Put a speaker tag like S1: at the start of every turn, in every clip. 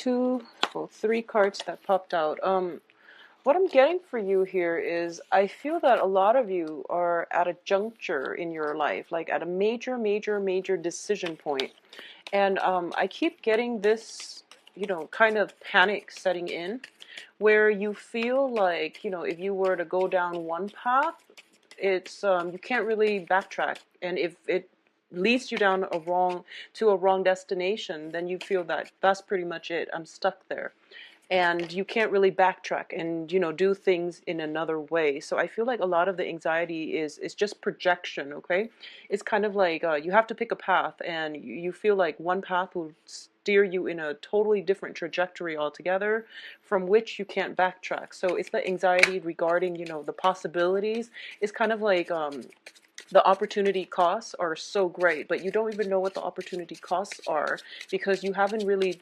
S1: three cards that popped out. What I'm getting for you here is I feel that a lot of you are at a juncture in your life, like at a major decision point. And I keep getting this, kind of panic setting in where you feel like, if you were to go down one path, it's you can't really backtrack. And if it leads you down a wrong destination, then you feel that that's pretty much it. I'm stuck there, and you can't really backtrack and do things in another way. So I feel like a lot of the anxiety is just projection. Okay, it's kind of like you have to pick a path, and you feel like one path will steer you in a totally different trajectory altogether, from which you can't backtrack. So it's the anxiety regarding the possibilities. It's kind of like the opportunity costs are so great, but you don't even know what the opportunity costs are because you haven't really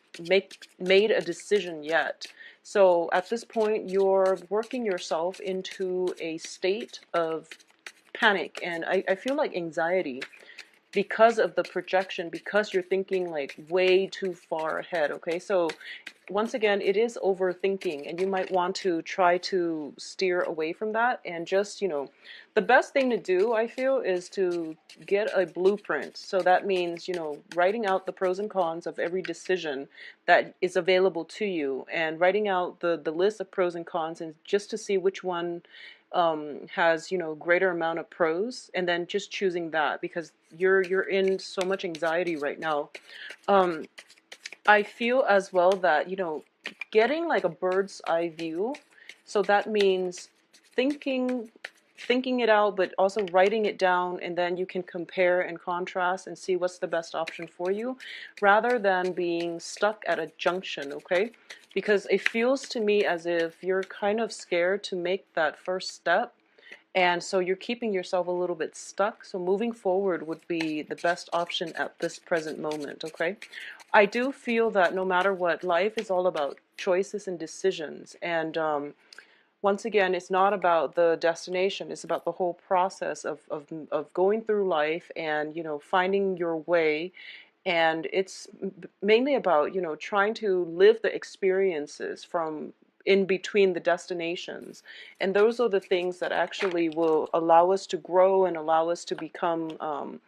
S1: made a decision yet. So at this point, you're working yourself into a state of panic, and I feel like anxiety because of the projection, because you're thinking like way too far ahead. Okay, so once again, it is overthinking, and you might want to try to steer away from that. And just, the best thing to do, I feel, is to get a blueprint. So that means, writing out the pros and cons of every decision that is available to you, and writing out the list of pros and cons, and just to see which one has greater amount of pros, and then just choosing that, because you're in so much anxiety right now. I feel as well that getting like a bird's eye view, so that means thinking it out, but also writing it down, and then you can compare and contrast and see what's the best option for you, rather than being stuck at a junction. Okay, because it feels to me as if you're kind of scared to make that first step, and so you're keeping yourself a little bit stuck. So moving forward would be the best option at this present moment. Okay, I do feel that no matter what, life is all about choices and decisions. And once again, it's not about the destination. It's about the whole process of going through life and, finding your way. And it's mainly about, trying to live the experiences from in between the destinations. And those are the things that actually will allow us to grow and allow us to become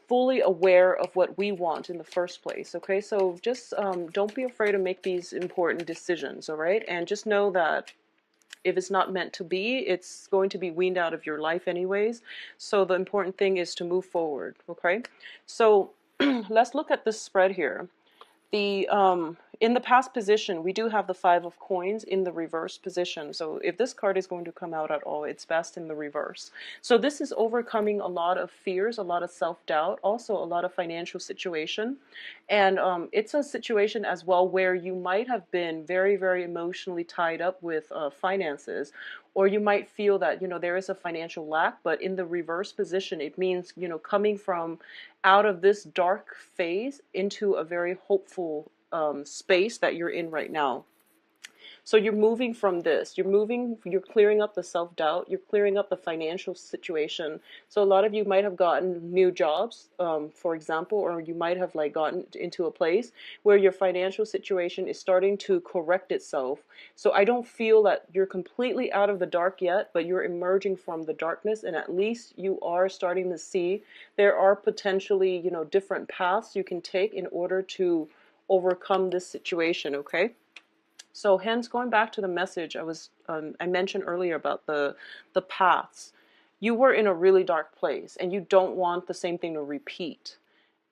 S1: fully aware of what we want in the first place. Okay, so just don't be afraid to make these important decisions. All right, and just know that if it's not meant to be, it's going to be weaned out of your life anyways. So the important thing is to move forward. Okay, so let's look at this spread here. The in the past position, we do have the Five of Coins in the reverse position. So if this card is going to come out at all, it's best in the reverse. So this is overcoming a lot of fears, a lot of self-doubt, also a lot of financial situation. And it's a situation as well where you might have been very emotionally tied up with finances, or you might feel that there is a financial lack. But in the reverse position, it means coming from out of this dark phase into a very hopeful space that you're in right now. So you're moving from this, you're clearing up the self-doubt, you're clearing up the financial situation. So a lot of you might have gotten new jobs, for example, or you might have like gotten into a place where your financial situation is starting to correct itself. So I don't feel that you're completely out of the dark yet, but you're emerging from the darkness, and at least you are starting to see there are potentially, different paths you can take in order to overcome this situation. Okay, so hence, going back to the message I mentioned earlier about the paths, you were in a really dark place and you don't want the same thing to repeat.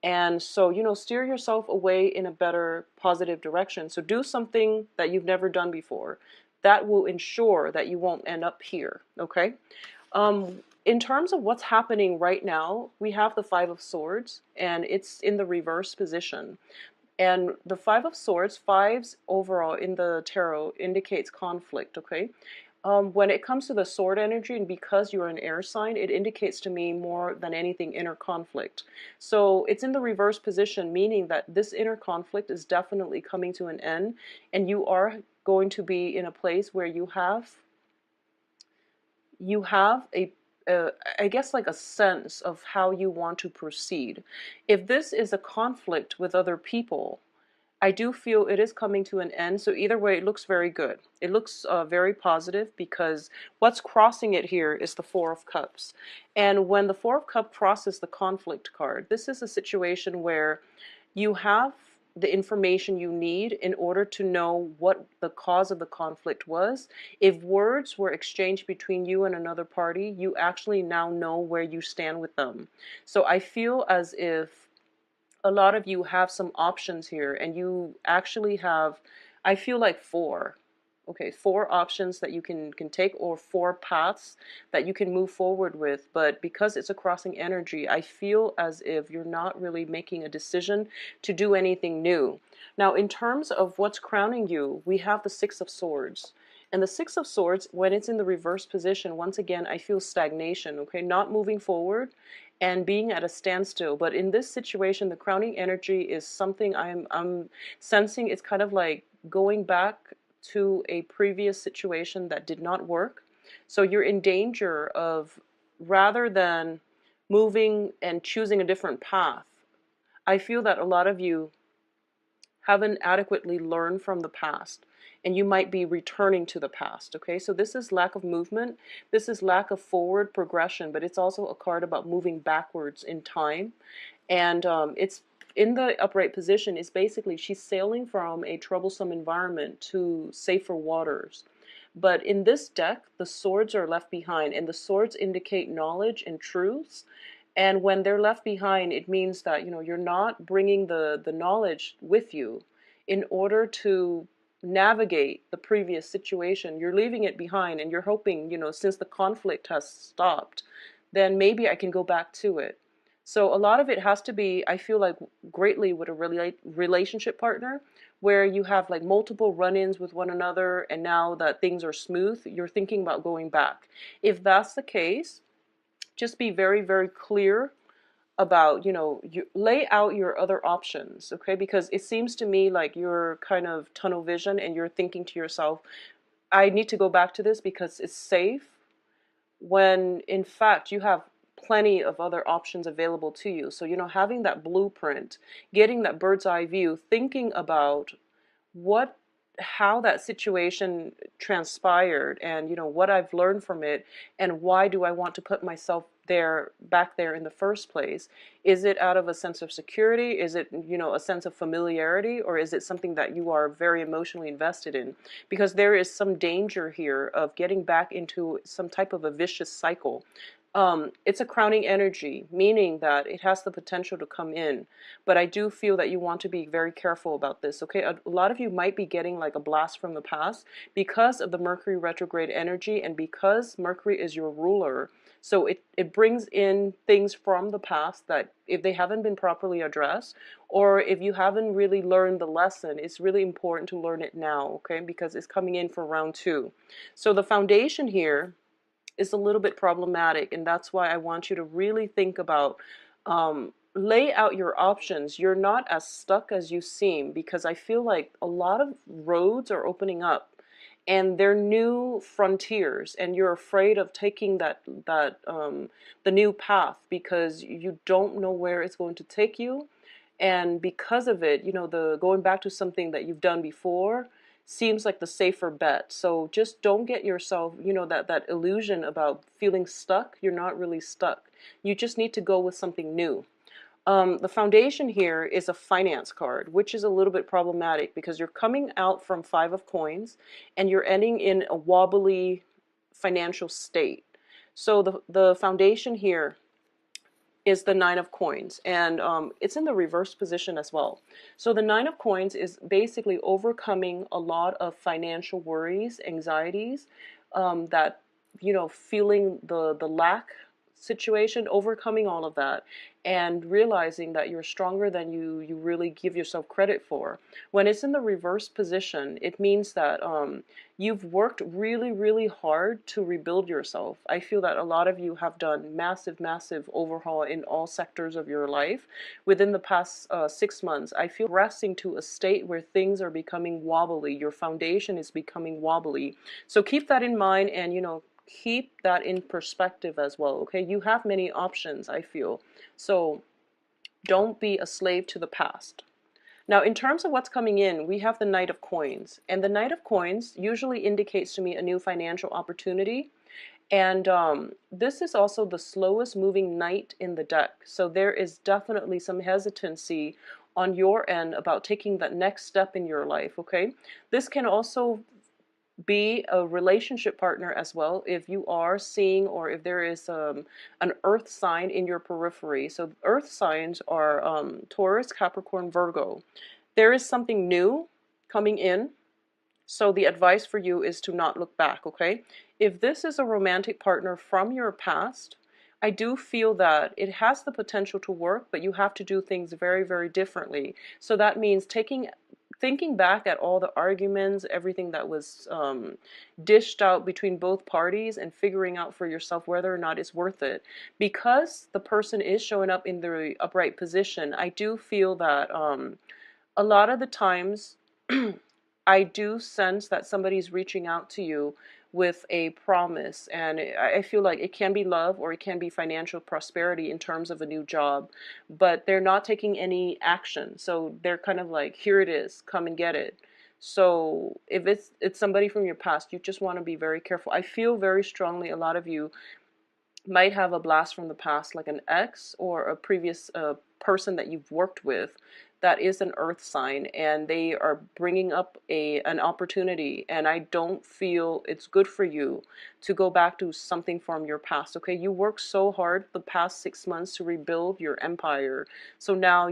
S1: And so, steer yourself away in a better positive direction. So do something that you've never done before. That will ensure that you won't end up here. Okay. In terms of what's happening right now, we have the Five of Swords, and it's in the reverse position. And the Five of Swords, fives overall in the tarot, indicates conflict. Okay, when it comes to the sword energy, and because you're an air sign, it indicates to me more than anything inner conflict. So it's in the reverse position, meaning that this inner conflict is definitely coming to an end, and you are going to be in a place where you have a I guess like a sense of how you want to proceed. If this is a conflict with other people, I do feel it is coming to an end. So either way, it looks very good. It looks very positive, because what's crossing it here is the Four of Cups. And when the Four of Cups crosses the conflict card, this is a situation where you have the information you need in order to know what the cause of the conflict was. If words were exchanged between you and another party, you actually now know where you stand with them. So I feel as if a lot of you have some options here, and you actually have, I feel like four. Okay, four options that you can take, or four paths that you can move forward with. But because it's a crossing energy, I feel as if you're not really making a decision to do anything new. Now, in terms of what's crowning you, we have the Six of Swords. And the Six of Swords, when it's in the reverse position, once again, I feel stagnation, okay? Not moving forward and being at a standstill. But in this situation, the crowning energy is something I'm sensing. It's kind of like going back to a previous situation that did not work. So you're in danger of, rather than moving and choosing a different path, I feel that a lot of you haven't adequately learned from the past, and you might be returning to the past. Okay, so this is lack of movement, this is lack of forward progression, but it's also a card about moving backwards in time. And it's in the upright position. Is basically she's sailing from a troublesome environment to safer waters. But in this deck, the swords are left behind, and the swords indicate knowledge and truths. And when they're left behind, it means that, you're not bringing the knowledge with you in order to navigate the previous situation. You're leaving it behind, and you're hoping, since the conflict has stopped, then maybe I can go back to it. So a lot of it has to be, I feel like, greatly with a relationship partner, where you have like multiple run-ins with one another, and now that things are smooth, you're thinking about going back. If that's the case, just be very, very clear about, you lay out your other options, okay? Because it seems to me like you're kind of tunnel vision, and you're thinking to yourself, I need to go back to this because it's safe, when in fact you have plenty of other options available to you. So, having that blueprint, getting that bird's eye view, thinking about what how that situation transpired, and what I've learned from it, and why do I want to put myself back there in the first place. Is it out of a sense of security? Is it a sense of familiarity? Or is it something that you are very emotionally invested in? Because there is some danger here of getting back into some type of a vicious cycle. It's a crowning energy, meaning that it has the potential to come in. But I do feel that you want to be very careful about this, okay? A lot of you might be getting like a blast from the past because of the Mercury retrograde energy, and because Mercury is your ruler. So it brings in things from the past that, if they haven't been properly addressed, or if you haven't really learned the lesson, it's really important to learn it now, okay? Because it's coming in for round 2. So the foundation here is a little bit problematic, and that's why I want you to really think about, lay out your options. You're not as stuck as you seem, because I feel like a lot of roads are opening up, and they're new frontiers, and you're afraid of taking the new path, because you don't know where it's going to take you. And because of it, the going back to something that you've done before seems like the safer bet. So just don't get yourself, that illusion about feeling stuck. You're not really stuck. You just need to go with something new. The foundation here is a finance card, which is a little bit problematic, because you're coming out from 5 of coins, and you're ending in a wobbly financial state. So the foundation here is the 9 of coins, and it's in the reverse position as well. So the 9 of coins is basically overcoming a lot of financial worries, anxieties, that, feeling the lack situation, overcoming all of that, and realizing that you're stronger than you really give yourself credit for. When it's in the reverse position, it means that you've worked really, really hard to rebuild yourself. I feel that a lot of you have done massive, massive overhaul in all sectors of your life within the past 6 months. I feel progressing to a state where things are becoming wobbly. Your foundation is becoming wobbly. So keep that in mind, and keep that in perspective as well, okay? You have many options, I feel. So don't be a slave to the past. Now, in terms of what's coming in, we have the Knight of Coins. And the Knight of Coins usually indicates to me a new financial opportunity. And this is also the slowest moving knight in the deck. So there is definitely some hesitancy on your end about taking that next step in your life, okay? This can also be a relationship partner as well if you are seeing, or if there is an earth sign in your periphery. So earth signs are Taurus, Capricorn, Virgo. There is something new coming in, so the advice for you is to not look back, okay? If this is a romantic partner from your past, I do feel that it has the potential to work, but you have to do things very, very differently. So that means thinking back at all the arguments, everything that was dished out between both parties, and figuring out for yourself whether or not it's worth it. Because the person is showing up in the upright position, I do feel that a lot of the times I do sense that somebody's reaching out to you with a promise, and I feel like it can be love or it can be financial prosperity in terms of a new job, but they're not taking any action. So they're kind of like, here it is, come and get it. So if it's somebody from your past, you just want to be very careful. I feel very strongly a lot of you might have a blast from the past, like an ex or a previous person that you've worked with that is an earth sign, and they are bringing up an opportunity, and I don't feel it's good for you to go back to something from your past. Okay, you worked so hard the past 6 months to rebuild your empire, so now,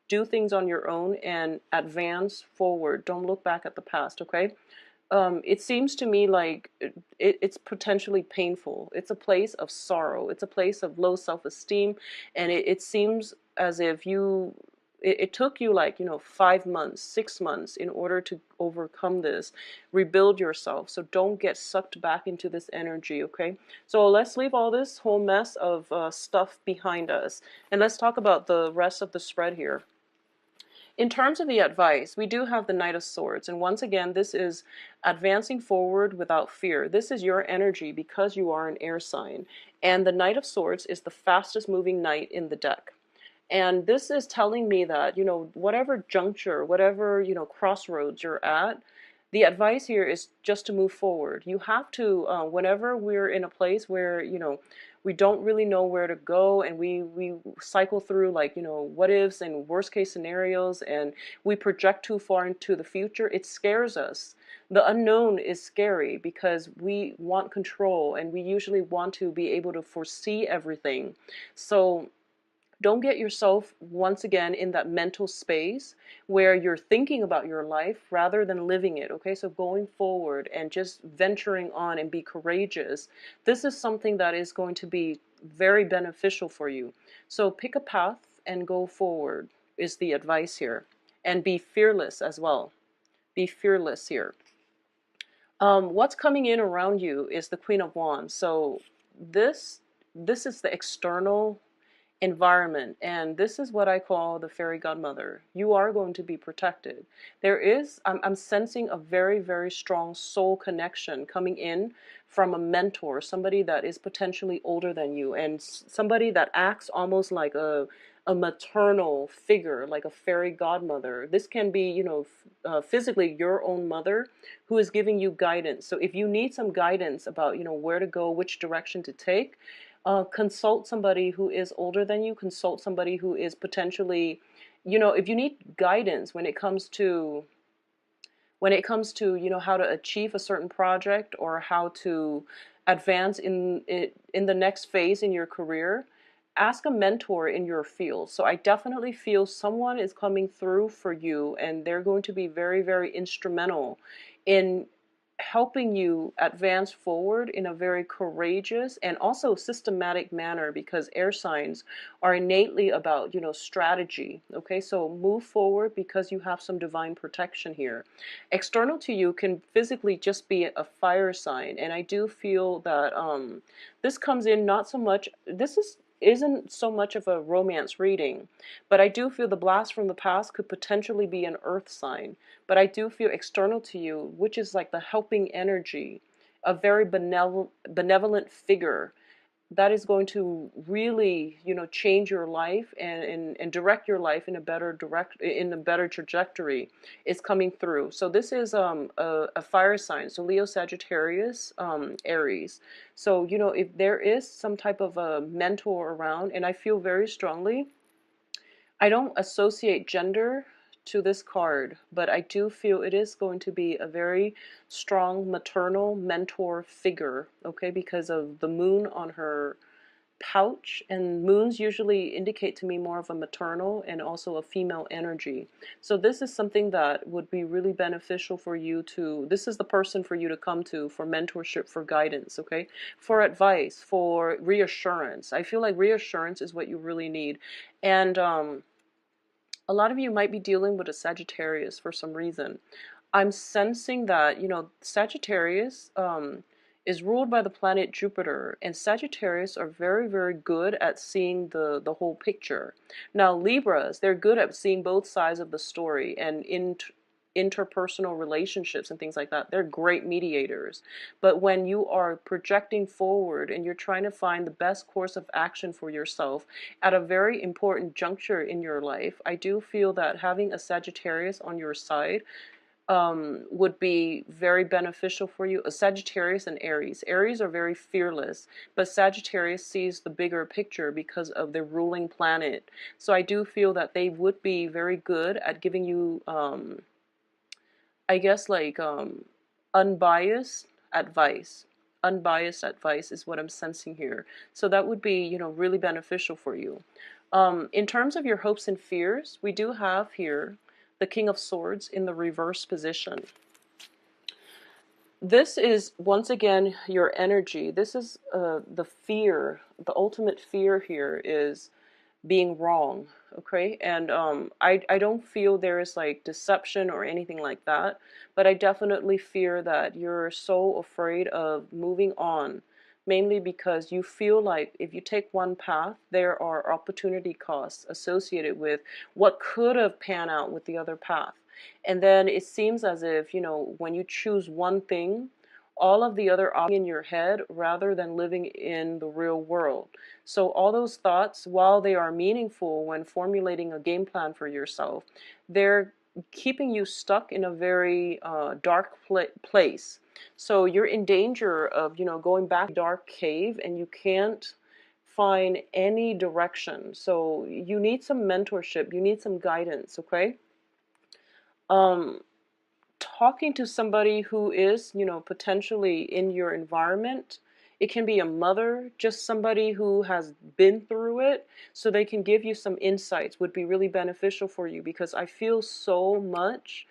S1: do things on your own and advance forward. Don't look back at the past, okay? It seems to me like it's potentially painful. It's a place of sorrow. It's a place of low self-esteem. And it seems as if it took you like, 5 months, 6 months in order to overcome this, rebuild yourself. So don't get sucked back into this energy, okay? So let's leave all this whole mess of stuff behind us. And let's talk about the rest of the spread here. In terms of the advice, we do have the Knight of Swords. And once again, this is advancing forward without fear. This is your energy because you are an air sign. And the Knight of Swords is the fastest moving knight in the deck. And this is telling me that, whatever juncture, whatever, crossroads you're at, the advice here is just to move forward. You have to, whenever we're in a place where, we don't really know where to go, and we cycle through like, what ifs and worst case scenarios, and we project too far into the future, it scares us. The unknown is scary because we want control, and we usually want to be able to foresee everything. So don't get yourself once again in that mental space where you're thinking about your life rather than living it, okay? So going forward and just venturing on and be courageous. This is something that is going to be very beneficial for you. So pick a path and go forward is the advice here. And be fearless as well. Be fearless here. What's coming in around you is the Queen of Wands. So this is the external environment, and this is what I call the fairy godmother. You are going to be protected. I'm sensing a very, very strong soul connection coming in from a mentor, somebody that is potentially older than you, and somebody that acts almost like a maternal figure, like a fairy godmother. This can be, physically your own mother who is giving you guidance. So if you need some guidance about, where to go, which direction to take, consult somebody who is older than you. Consult somebody who is potentially, if you need guidance when it comes to how to achieve a certain project, or how to advance in the next phase in your career, ask a mentor in your field. So I definitely feel someone is coming through for you, and they're going to be very, very instrumental in helping you advance forward in a very courageous and also systematic manner, because air signs are innately about, strategy. Okay, so move forward because you have some divine protection here. External to you can physically just be a fire sign, and I do feel that this comes in not so much, isn't so much of a romance reading, but I do feel the blast from the past could potentially be an earth sign. But I do feel external to you, which is like the helping energy, a very benevolent figure, that is going to really, change your life and direct your life in a better trajectory is coming through. So this is a fire sign, so Leo, Sagittarius, Aries. So if there is some type of a mentor around, and I feel very strongly, I don't associate gender to this card, but I do feel it is going to be a very strong maternal mentor figure, okay, because of the moon on her pouch, and moons usually indicate to me more of a maternal and also a female energy. So this is something that would be really beneficial for you to, this is the person for you to come to for mentorship, for guidance, okay, for advice, for reassurance. I feel like reassurance is what you really need. And a lot of you might be dealing with a Sagittarius for some reason. I'm sensing that, Sagittarius is ruled by the planet Jupiter, and Sagittarius are very, very good at seeing the whole picture. Now, Libras, they're good at seeing both sides of the story, and interpersonal relationships and things like that. They're great mediators. But when you are projecting forward and you're trying to find the best course of action for yourself at a very important juncture in your life, I do feel that having a Sagittarius on your side would be very beneficial for you. A Sagittarius and Aries. Aries are very fearless, but Sagittarius sees the bigger picture because of their ruling planet. So I do feel that they would be very good at giving you, I guess, like unbiased advice. Unbiased advice is what I'm sensing here. So that would be, really beneficial for you. In terms of your hopes and fears, we do have here the King of Swords in the reverse position. This is, once again, your energy. This is the fear. The ultimate fear here is being wrong, okay? And I don't feel there is like deception or anything like that, but I definitely fear that you're so afraid of moving on, mainly because you feel like if you take one path, there are opportunity costs associated with what could have panned out with the other path. And then it seems as if, when you choose one thing, all of the other options in your head rather than living in the real world. So all those thoughts, while they are meaningful when formulating a game plan for yourself, they're keeping you stuck in a very dark place. So you're in danger of, going back to a dark cave and you can't find any direction. So you need some mentorship, you need some guidance, okay? Talking to somebody who is, potentially in your environment. It can be a mother, just somebody who has been through it, so they can give you some insights would be really beneficial for you, because I feel so much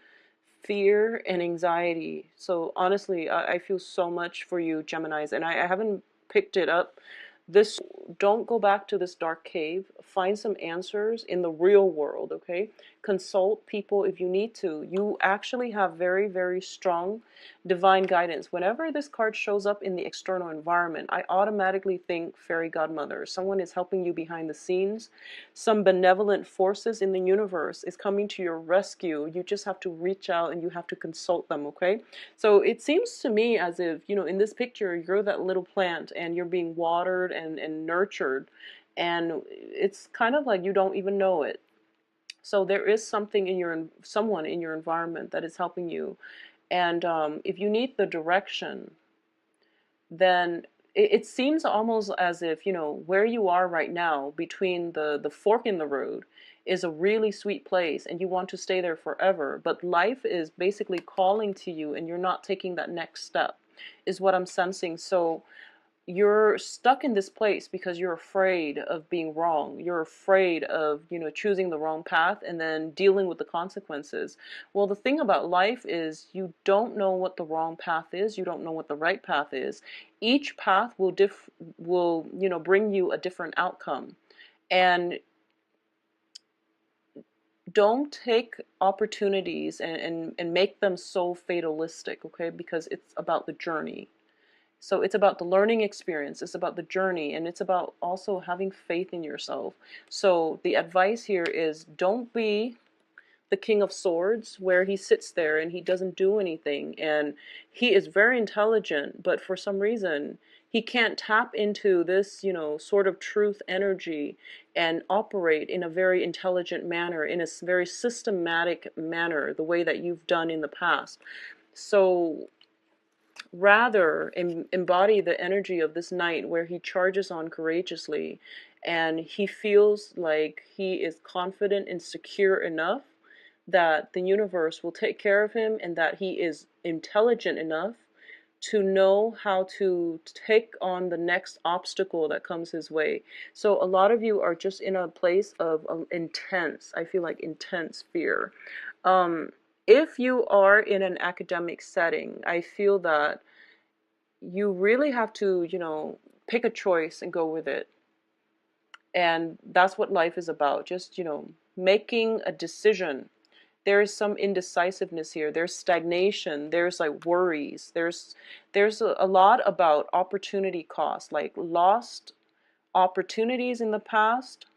S1: fear and anxiety. So honestly, I feel so much for you, Geminis, and I haven't picked it up. This, don't go back to this dark cave. Find some answers in the real world, okay? Consult people if you need to. You actually have very, very strong divine guidance. Whenever this card shows up in the external environment, I automatically think fairy godmother. Someone is helping you behind the scenes. Some benevolent forces in the universe is coming to your rescue. You just have to reach out and you have to consult them, okay? So it seems to me as if, in this picture, you're that little plant and you're being watered and nurtured. And it's kind of like you don't even know it. So there is something in someone in your environment that is helping you. And if you need the direction, then it seems almost as if, where you are right now between the fork in the road is a really sweet place and you want to stay there forever, but life is basically calling to you and you're not taking that next step, is what I'm sensing. So you're stuck in this place because you're afraid of being wrong. You're afraid of, choosing the wrong path and then dealing with the consequences. Well, the thing about life is you don't know what the wrong path is. You don't know what the right path is. Each path will bring you a different outcome. And don't take opportunities and make them so fatalistic, okay? Because it's about the journey. So it's about the learning experience, it's about the journey, and it's about also having faith in yourself. So the advice here is don't be the King of Swords, where he sits there and he doesn't do anything, and he is very intelligent, but for some reason he can't tap into this, sort of truth energy and operate in a very intelligent manner, in a very systematic manner, the way that you've done in the past. So rather embody the energy of this knight where he charges on courageously, and he feels like he is confident and secure enough that the universe will take care of him, and that he is intelligent enough to know how to take on the next obstacle that comes his way. So a lot of you are just in a place of intense, I feel like intense fear. If you are in an academic setting, I feel that you really have to, pick a choice and go with it. And that's what life is about. Just, making a decision. There is some indecisiveness here. There's stagnation. There's like worries. There's a lot about opportunity cost, like lost opportunities in the past,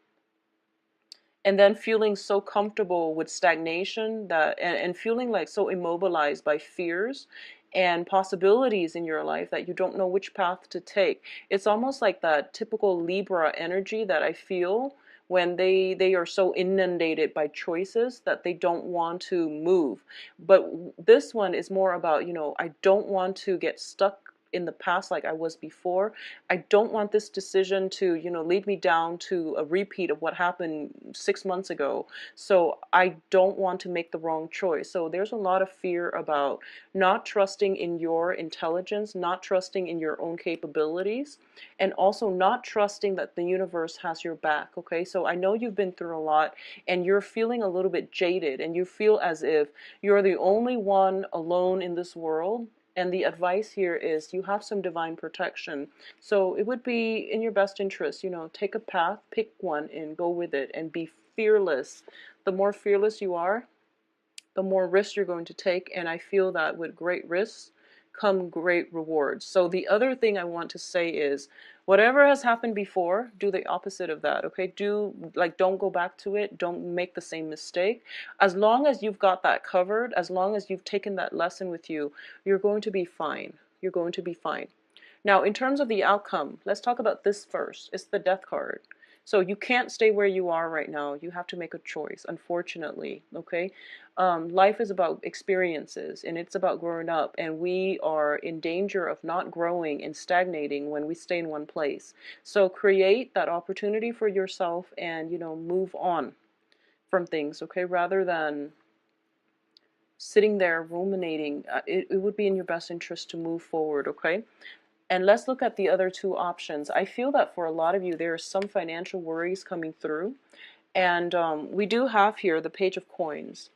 S1: and then feeling so comfortable with stagnation that and feeling like so immobilized by fears and possibilities in your life that you don't know which path to take. It's almost like that typical Libra energy that I feel when they are so inundated by choices that they don't want to move. But this one is more about, I don't want to get stuck in the past like I was before. I don't want this decision to, lead me down to a repeat of what happened 6 months ago. So I don't want to make the wrong choice. So there's a lot of fear about not trusting in your intelligence, not trusting in your own capabilities, and also not trusting that the universe has your back. Okay, so I know you've been through a lot and you're feeling a little bit jaded, and you feel as if you're the only one alone in this world. And the advice here is you have some divine protection. So it would be in your best interest, take a path, pick one and go with it, and be fearless. The more fearless you are, the more risks you're going to take. And I feel that with great risks come great rewards. So the other thing I want to say is, whatever has happened before, do the opposite of that. Okay, don't go back to it. Don't make the same mistake. As long as you've got that covered, as long as you've taken that lesson with you, you're going to be fine. You're going to be fine. Now, in terms of the outcome, let's talk about this first. It's the Death card. So you can't stay where you are right now. You have to make a choice, unfortunately, okay? Life is about experiences, and it's about growing up, and we are in danger of not growing and stagnating when we stay in one place. So create that opportunity for yourself and, move on from things, okay? Rather than sitting there ruminating, it would be in your best interest to move forward, okay? And let's look at the other two options. I feel that for a lot of you, there are some financial worries coming through. And we do have here the Page of Coins.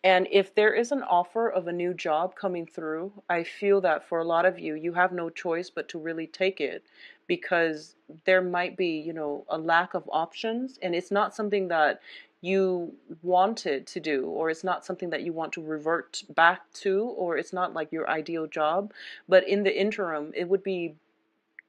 S1: And if there is an offer of a new job coming through, I feel that for a lot of you, you have no choice but to really take it, because there might be, a lack of options, and it's not something that you wanted to do, or it's not something that you want to revert back to, or it's not like your ideal job. But in the interim, it would be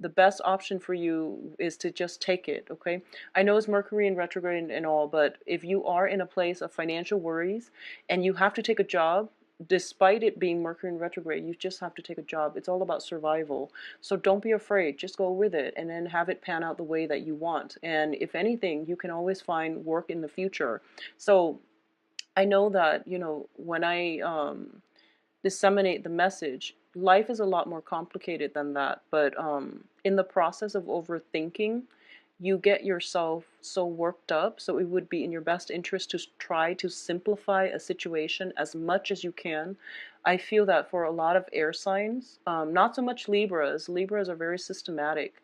S1: the best option for you is to just take it, okay? I know it's Mercury in retrograde and all, but if you are in a place of financial worries and you have to take a job, despite it being Mercury in retrograde, you just have to take a job. It's all about survival. So don't be afraid. Just go with it and then have it pan out the way that you want. And if anything, you can always find work in the future. So I know that, when I disseminate the message, life is a lot more complicated than that. But in the process of overthinking, you get yourself so worked up. So it would be in your best interest to try to simplify a situation as much as you can. I feel that for a lot of air signs, not so much Libras. Libras are very systematic.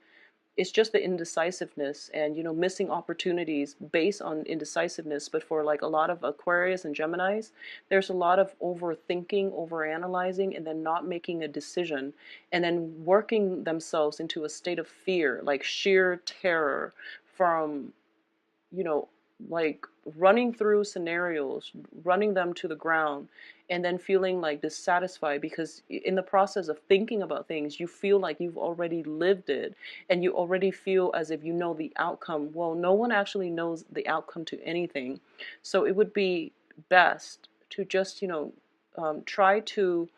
S1: It's just the indecisiveness and, missing opportunities based on indecisiveness. But for like a lot of Aquarius and Geminis, there's a lot of overthinking, overanalyzing, and then not making a decision, and then working themselves into a state of fear, like sheer terror from, like running through scenarios, running them to the ground, and then feeling like dissatisfied, because in the process of thinking about things, you feel like you've already lived it, and you already feel as if you know the outcome. Well, no one actually knows the outcome to anything. So it would be best to just, try to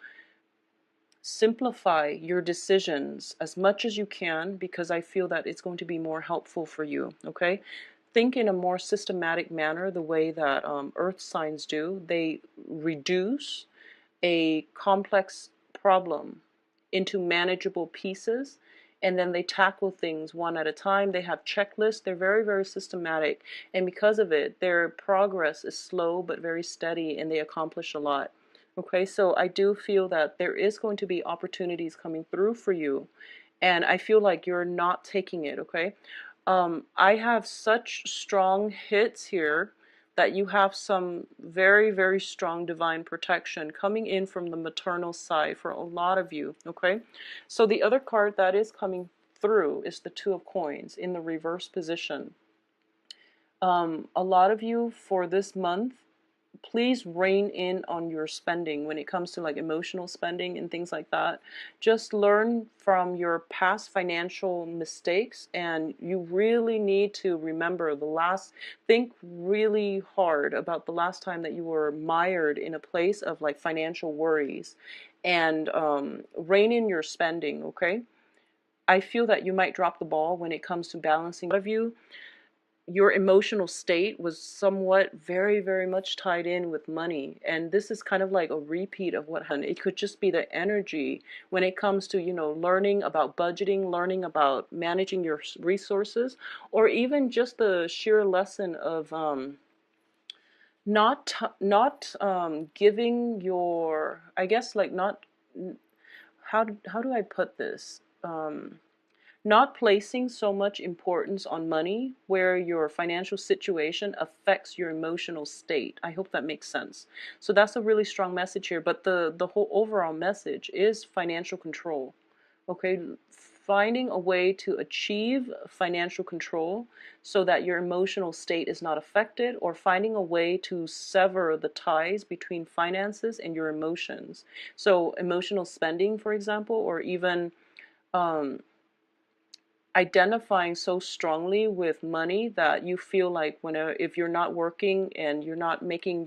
S1: simplify your decisions as much as you can, because I feel that it's going to be more helpful for you, okay? Think in a more systematic manner, the way that earth signs do. They reduce a complex problem into manageable pieces, and then they tackle things one at a time. They have checklists. They're very, very systematic, and because of it, their progress is slow but very steady, and they accomplish a lot. Okay, so I do feel that there is going to be opportunities coming through for you, and I feel like you're not taking it, okay? I have such strong hits here that you have some very, very strong divine protection coming in from the maternal side for a lot of you, okay? So the other card that is coming through is the Two of Coins in the reverse position. A lot of you for this month, please rein in on your spending when it comes to like emotional spending and things like that. Just learn from your past financial mistakes, and you really need to remember think really hard about the last time that you were mired in a place of like financial worries, and rein in your spending, okay? I feel that you might drop the ball when it comes to balancing of you. Your emotional state was somewhat very, very much tied in with money, and this is kind of like a repeat of what happened. It could just be the energy when it comes to, learning about budgeting, learning about managing your resources, or even just the sheer lesson of not giving your, I guess, like, not, how do I put this, not placing so much importance on money where your financial situation affects your emotional state. I hope that makes sense. So that's a really strong message here, but the whole overall message is financial control. Okay, finding a way to achieve financial control so that your emotional state is not affected, or finding a way to sever the ties between finances and your emotions. So emotional spending, for example, or even um, identifying so strongly with money that you feel like if you're not working and you're not making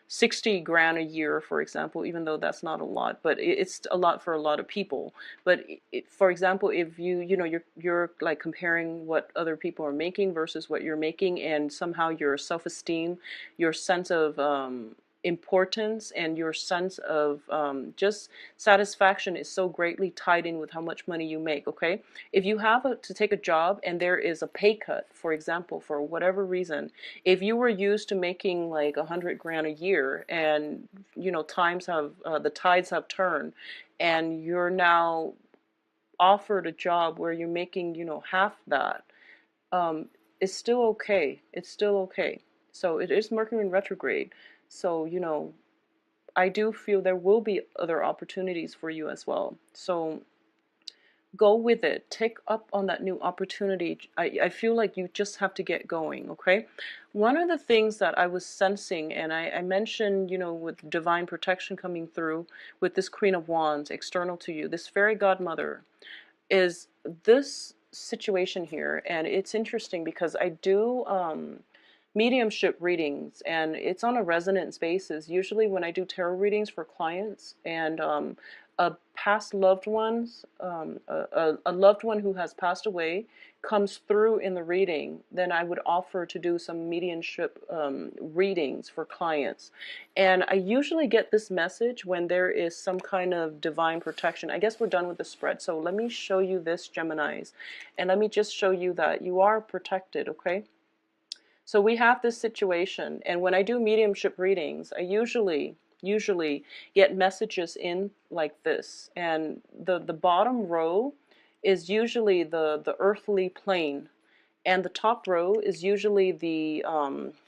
S1: 60 grand a year, for example, even though that's not a lot, but it's a lot for a lot of people. But for example, if you're like comparing what other people are making versus what you're making, and somehow your self-esteem, your sense of importance, and your sense of just satisfaction is so greatly tied in with how much money you make, okay? If you have to take a job and there is a pay cut, for example, for whatever reason, if you were used to making like 100 grand a year, and the tides have turned, and you're now offered a job where you're making half that, um, it's still okay. It's still okay. So it is Mercury in retrograde. So I do feel there will be other opportunities for you as well. So go with it. Take up on that new opportunity. I feel like you just have to get going, okay? One of the things that I was sensing, and I mentioned, with divine protection coming through with this Queen of Wands external to you, this fairy godmother, is this situation here. And it's interesting because I do mediumship readings, and it's on a resonance basis. Usually when I do tarot readings for clients, and a past loved one's a loved one who has passed away comes through in the reading, then I would offer to do some mediumship readings for clients. And I usually get this message when there is some kind of divine protection. I guess we're done with the spread, so let me show you this, Geminis, and let me just show you that you are protected, okay? So we have this situation, and when I do mediumship readings, I usually get messages in like this, and the bottom row is usually the earthly plane, and the top row is usually the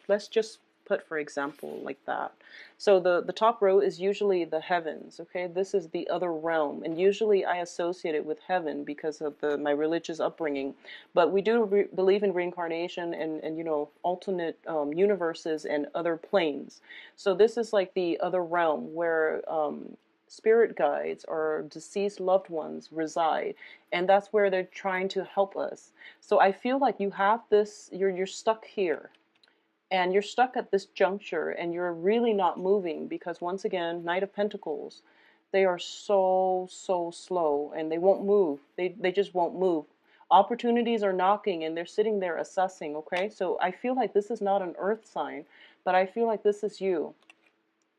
S1: let's just put, for example, like that. So the top row is usually the heavens, okay? This is the other realm, and usually I associate it with heaven because of my religious upbringing. But we do believe in reincarnation, and alternate universes and other planes. So this is like the other realm where spirit guides or deceased loved ones reside, and that's where they're trying to help us. So I feel like you have this, you're stuck here, and you're stuck at this juncture and you're really not moving because, once again, Knight of Pentacles, they are so slow and they won't move. They just won't move. Opportunities are knocking and they're sitting there assessing. Okay, so I feel like this is not an earth sign, but I feel like this is you,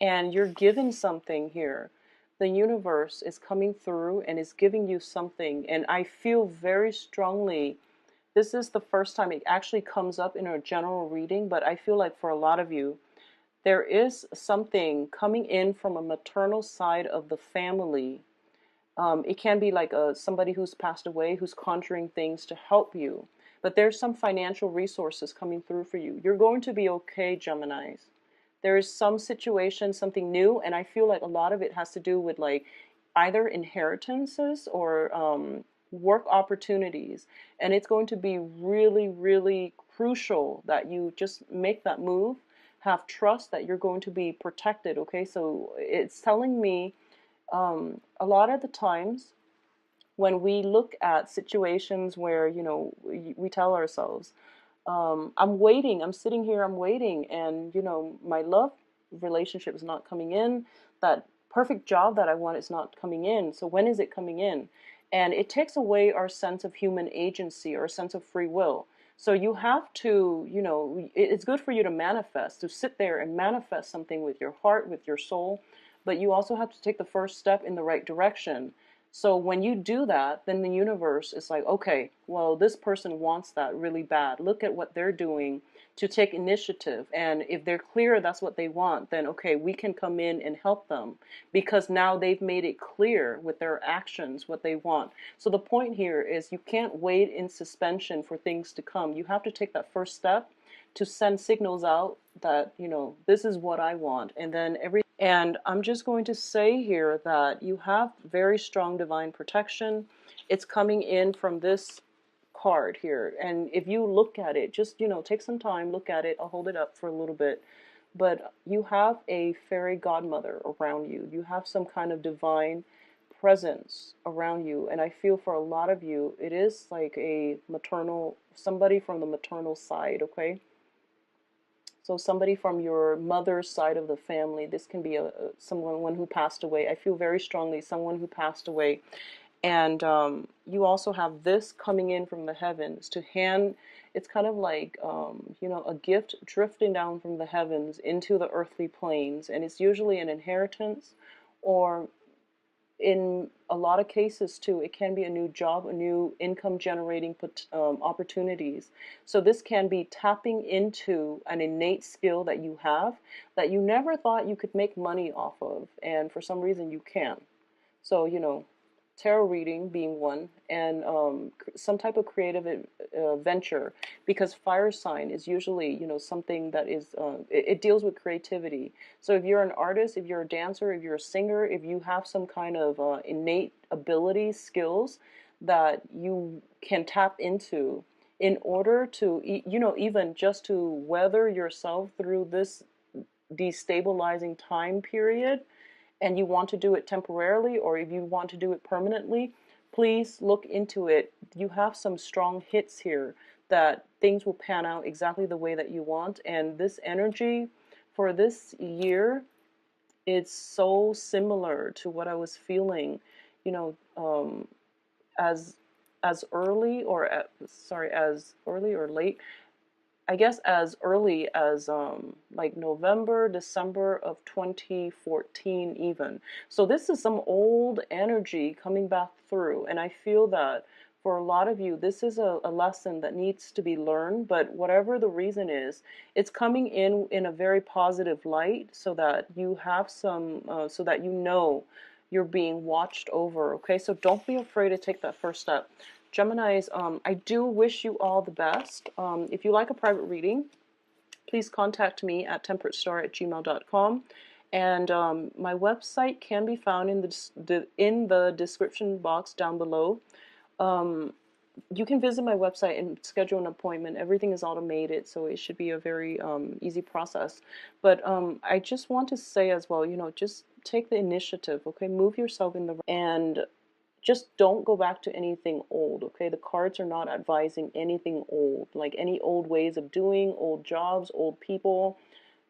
S1: and you're given something here. The universe is coming through and is giving you something, and I feel very strongly, this is the first time it actually comes up in a general reading, but I feel like for a lot of you, there is something coming in from a maternal side of the family. It can be like somebody who's passed away who's conjuring things to help you. But there's some financial resources coming through for you. You're going to be okay, Geminis. There is some situation, something new, and I feel like a lot of it has to do with like either inheritances or work opportunities. And it's going to be really, really crucial that you just make that move, have trust that you're going to be protected. Okay, so it's telling me a lot of the times when we look at situations where, you know, we tell ourselves, I'm waiting, I'm sitting here, I'm waiting, and, you know, my love relationship is not coming in, that perfect job that I want is not coming in, so when is it coming in? And it takes away our sense of human agency, our sense of free will. So you have to, you know, it's good for you to manifest, to sit there and manifest something with your heart, with your soul, but you also have to take the first step in the right direction. So when you do that, then the universe is like, okay, well, this person wants that really bad. Look at what they're doing to take initiative. And if they're clear that's what they want, then okay, we can come in and help them because now they've made it clear with their actions what they want. So the point here is you can't wait in suspension for things to come. You have to take that first step to send signals out that, you know, this is what I want. And then and I'm just going to say here that you have very strong divine protection. It's coming in from this card here. And if you look at it, just, you know, take some time, look at it. I'll hold it up for a little bit. But you have a fairy godmother around you. You have some kind of divine presence around you. And I feel for a lot of you, it is like a maternal, somebody from the maternal side, okay? So somebody from your mother's side of the family. This can be someone who passed away. I feel very strongly someone who passed away. And you also have this coming in from the heavens to hand. It's kind of like, you know, a gift drifting down from the heavens into the earthly planes. And it's usually an inheritance, or in a lot of cases too, it can be a new job, a new income generating opportunities. So this can be tapping into an innate skill that you have that you never thought you could make money off of, and for some reason you can. So, you know, tarot reading being one, and some type of creative venture, because fire sign is usually, you know, something that is, it deals with creativity. So if you're an artist, if you're a dancer, if you're a singer, if you have some kind of innate ability, skills that you can tap into in order to, you know, even just to weather yourself through this destabilizing time period, and you want to do it temporarily, or if you want to do it permanently, please look into it. You have some strong hits here that things will pan out exactly the way that you want. And this energy for this year, it's so similar to what I was feeling, you know, as early or as early or late, I guess as early as like November, December of 2014 even. So this is some old energy coming back through, and I feel that for a lot of you, this is a lesson that needs to be learned, but whatever the reason is, it's coming in a very positive light, so that you have some, so that you know you're being watched over, okay? So don't be afraid to take that first step. Geminis, I do wish you all the best. If you like a private reading, please contact me at temperatestar@gmail.com. And my website can be found in the description box down below. You can visit my website and schedule an appointment. Everything is automated, so it should be a very easy process. But I just want to say as well, you know, just take the initiative, okay? Move yourself in the, and just don't go back to anything old, okay? The cards are not advising anything old, like any old ways of doing, old jobs, old people,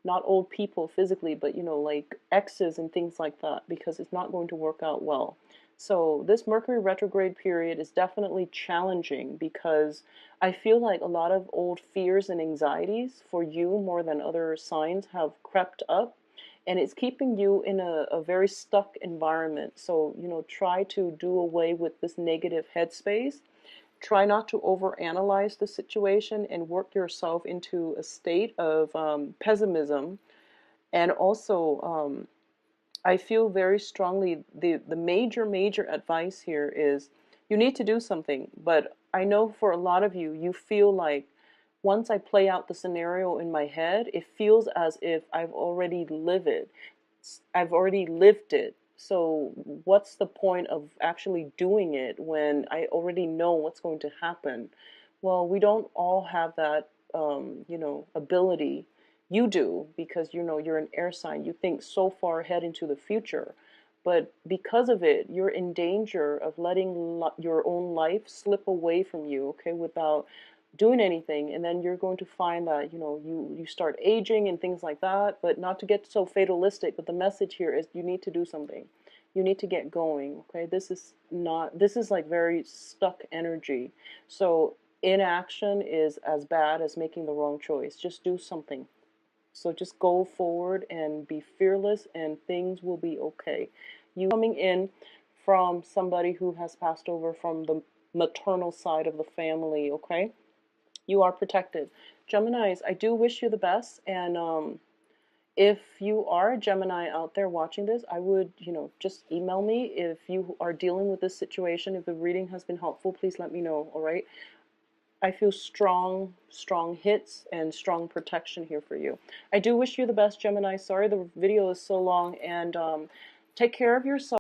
S1: not old people physically, but like exes and things like that, because it's not going to work out well. So this Mercury retrograde period is definitely challenging because I feel like a lot of old fears and anxieties for you more than other signs have crept up, and it's keeping you in a very stuck environment. So, try to do away with this negative headspace. Try not to overanalyze the situation and work yourself into a state of pessimism. And also, I feel very strongly the major advice here is you need to do something. But I know for a lot of you, you feel like once I play out the scenario in my head, it feels as if I've already lived it. I've already lived it. So what's the point of actually doing it when I already know what's going to happen? Well, we don't all have that, ability. You do, because you're an air sign. You think so far ahead into the future. But because of it, you're in danger of letting your own life slip away from you, okay, without doing anything. And then you're going to find that, you start aging and things like that. But not to get so fatalistic, but the message here is you need to do something. You need to get going, okay? This is like very stuck energy. So inaction is as bad as making the wrong choice. Just do something. So just go forward and be fearless, and things will be okay. You coming in from somebody who has passed over from the maternal side of the family, okay? You are protected. Geminis, I do wish you the best. And if you are a Gemini out there watching this, I would, just email me if you are dealing with this situation. If the reading has been helpful, please let me know, all right? I feel strong hits and strong protection here for you. I do wish you the best, Gemini. Sorry the video is so long, and take care of yourself.